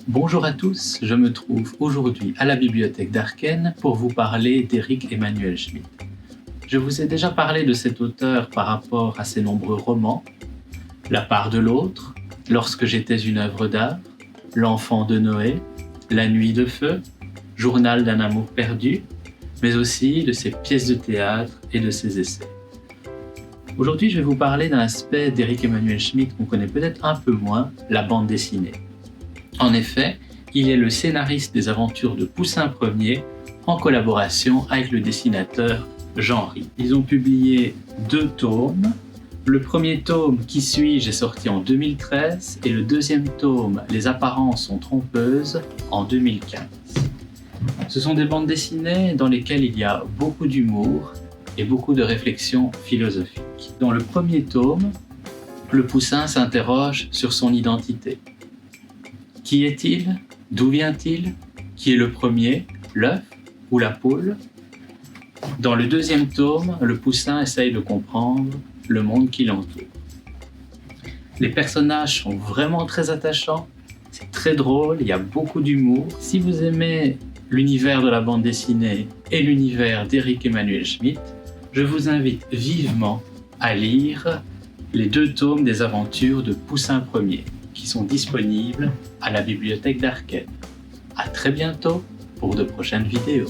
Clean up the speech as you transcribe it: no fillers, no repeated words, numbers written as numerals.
Bonjour à tous, je me trouve aujourd'hui à la bibliothèque d'Arkenn pour vous parler d'Éric Emmanuel Schmitt. Je vous ai déjà parlé de cet auteur par rapport à ses nombreux romans, La part de l'autre, Lorsque j'étais une œuvre d'art, L'enfant de Noé, La nuit de feu, Journal d'un amour perdu, mais aussi de ses pièces de théâtre et de ses essais. Aujourd'hui, je vais vous parler d'un aspect d'Éric Emmanuel Schmitt qu'on connaît peut-être un peu moins, la bande dessinée. En effet, il est le scénariste des aventures de Poussin Ier en collaboration avec le dessinateur Jean Ry. Ils ont publié 2 tomes. Le premier tome, Qui suis-je, est sorti en 2013 et le deuxième tome, Les apparences sont trompeuses, en 2015. Ce sont des bandes dessinées dans lesquelles il y a beaucoup d'humour et beaucoup de réflexion philosophique. Dans le premier tome, le Poussin s'interroge sur son identité. Qui est-il? D'où vient-il? Qui est le premier, l'œuf ou la poule? Dans le deuxième tome, le Poussin essaye de comprendre le monde qui l'entoure. Les personnages sont vraiment très attachants, c'est très drôle, il y a beaucoup d'humour. Si vous aimez l'univers de la bande dessinée et l'univers d'Éric Emmanuel Schmitt, je vous invite vivement à lire les 2 tomes des aventures de Poussin Ier, qui sont disponibles à la bibliothèque d'Arkenn. À très bientôt pour de prochaines vidéos.